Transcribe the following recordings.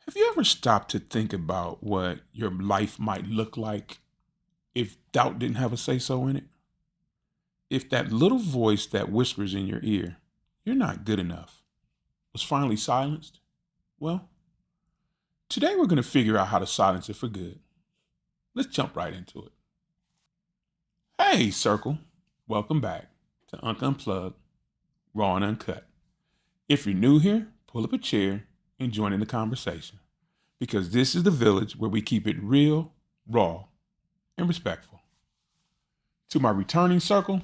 Have you ever stopped to think about what your life might look like if doubt didn't have a say so in it? If that little voice that whispers in your ear, "You're not good enough," was finally silenced? Well, today we're going to figure out how to silence it for good. Let's jump right into it. Hey, Circle. Welcome back to Unplugged, Raw and Uncut. If you're new here, pull up a chair and join in the conversation because this is the village where we keep it real, raw, and respectful. To my returning circle,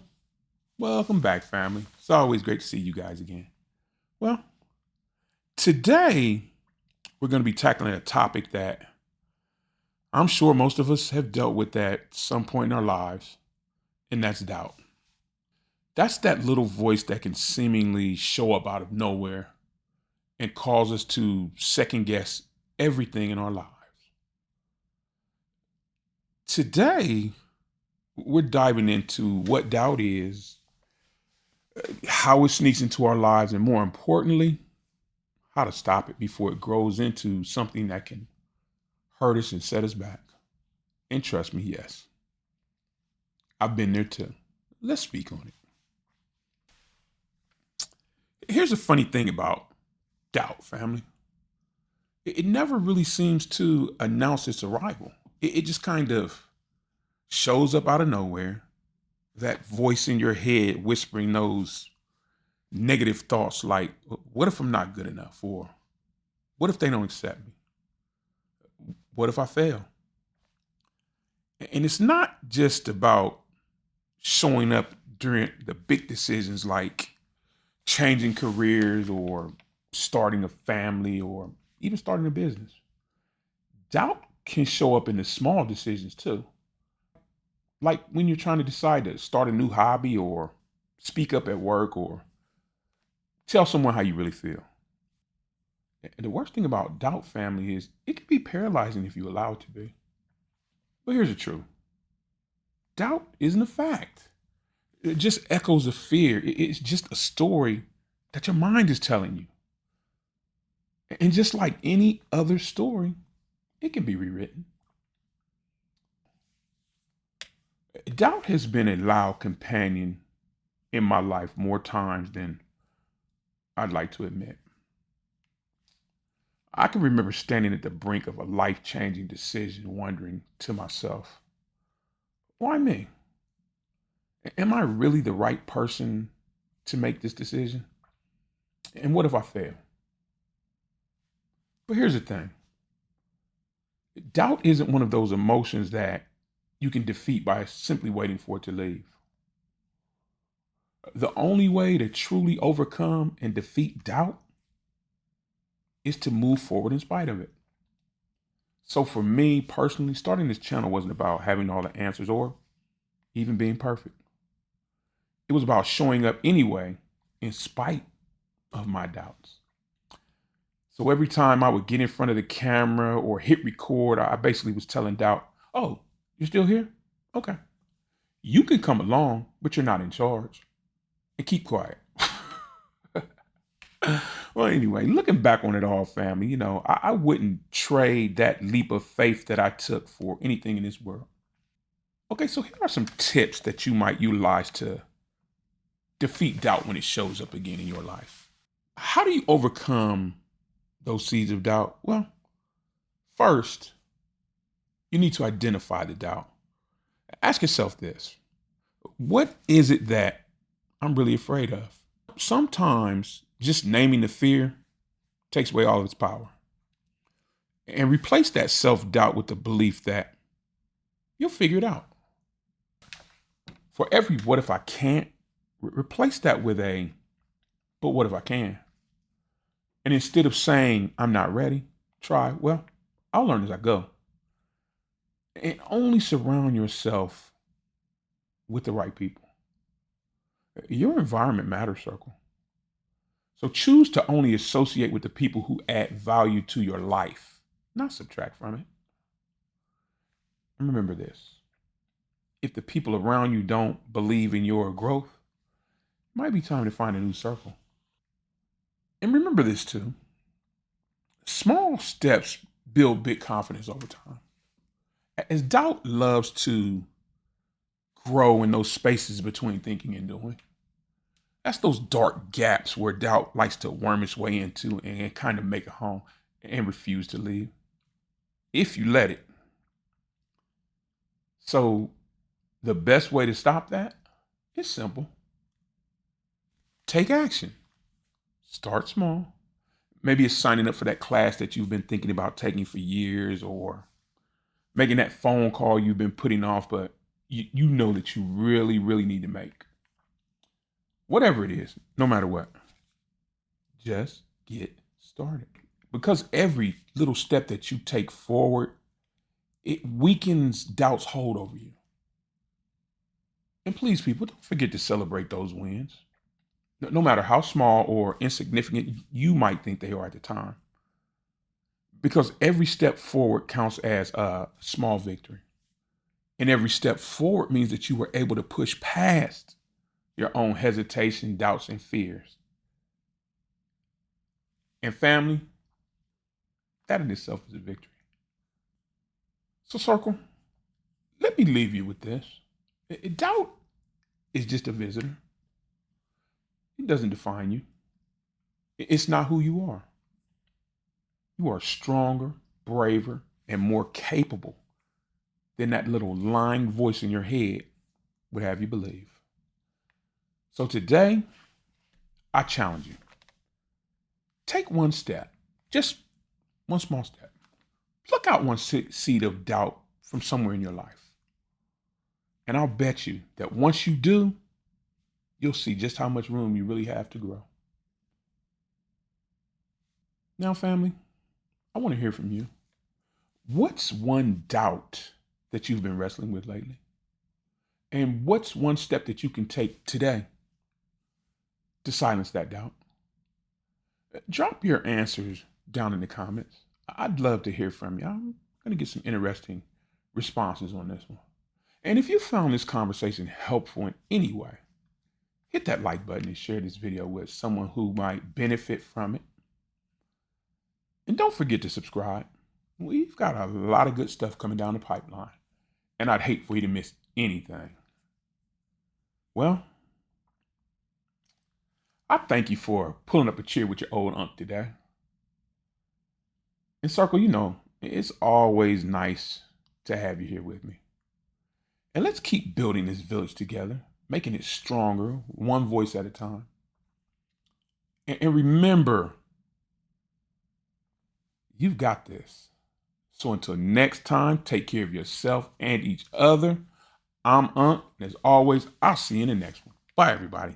welcome back, family. It's always great to see you guys again. Well, today we're going to be tackling a topic that I'm sure most of us have dealt with at some point in our lives, and that's doubt. That's that little voice that can seemingly show up out of nowhere and cause us to second guess everything in our lives. Today, we're diving into what doubt is, how it sneaks into our lives, and more importantly, how to stop it before it grows into something that can hurt us and set us back. And trust me, yes, I've been there too. Let's speak on it. Here's a funny thing about doubt, family. It never really seems to announce its arrival. It just kind of shows up out of nowhere. That voice in your head whispering those negative thoughts like, what if I'm not good enough? Or what if they don't accept me? What if I fail? And it's not just about showing up during the big decisions like changing careers or starting a family or even starting a business. Doubt can show up in the small decisions too. Like when you're trying to decide to start a new hobby or speak up at work or tell someone how you really feel. And the worst thing about doubt, family, is it can be paralyzing if you allow it to be. But here's the truth: doubt isn't a fact. It just echoes of fear. It's just a story that your mind is telling you. And just like any other story, it can be rewritten. Doubt has been a loud companion in my life more times than I'd like to admit. I can remember standing at the brink of a life changing decision, wondering to myself, why me? Am I really the right person to make this decision? And what if I fail? But here's the thing: doubt isn't one of those emotions that you can defeat by simply waiting for it to leave. The only way to truly overcome and defeat doubt is to move forward in spite of it. So for me personally, starting this channel wasn't about having all the answers or even being perfect. It was about showing up anyway, in spite of my doubts. So every time I would get in front of the camera or hit record, I basically was telling doubt, oh, you're still here? Okay. You can come along, but you're not in charge. And keep quiet. Well, anyway, looking back on it all, family, I wouldn't trade that leap of faith that I took for anything in this world. Okay, so here are some tips that you might utilize to defeat doubt when it shows up again in your life. How do you overcome those seeds of doubt? Well, first, you need to identify the doubt. Ask yourself this: what is it that I'm really afraid of? Sometimes just naming the fear takes away all of its power. And replace that self doubt with the belief that you'll figure it out. For every what if I can't, replace that with a but what if I can? And instead of saying I'm not ready, try, well, I'll learn as I go. And only surround yourself with the right people. Your environment matters, circle. So choose to only associate with the people who add value to your life, not subtract from it. And remember this: if the people around you don't believe in your growth, it might be time to find a new circle. And remember this too: Small steps build big confidence over time. As doubt loves to grow in those spaces between thinking and doing, that's those dark gaps where doubt likes to worm its way into and kind of make a home and refuse to leave if you let it. So, the best way to stop that is simple: take action, start small. Maybe it's signing up for that class that you've been thinking about taking for years, or making that phone call you've been putting off, but you know that you really, really need to make. Whatever it is, no matter what, just get started. Because every little step that you take forward, it weakens doubt's hold over you. And please, people, don't forget to celebrate those wins, no matter how small or insignificant you might think they are at the time. Because every step forward counts as a small victory. And every step forward means that you were able to push past your own hesitation, doubts, and fears. And family, that in itself is a victory. So, Circle, let me leave you with this. Doubt is just a visitor. It doesn't define you. It's not who you are. You are stronger, braver, and more capable than that little lying voice in your head would have you believe. So today, I challenge you. Take one step, just one small step. Pluck out one seed of doubt from somewhere in your life. And I'll bet you that once you do, you'll see just how much room you really have to grow. Now, family, I want to hear from you. What's one doubt that you've been wrestling with lately? And what's one step that you can take today to silence that doubt? Drop your answers down in the comments. I'd love to hear from you. I'm going to get some interesting responses on this one. And if you found this conversation helpful in any way, hit that like button and share this video with someone who might benefit from it. And don't forget to subscribe. We've got a lot of good stuff coming down the pipeline, and I'd hate for you to miss anything. Well, I thank you for pulling up a chair with your old uncle today. And Circle, it's always nice to have you here with me. And let's keep building this village together, making it stronger, one voice at a time. And remember, you've got this. So until next time, take care of yourself and each other. I'm Unc, and as always, I'll see you in the next one. Bye, everybody.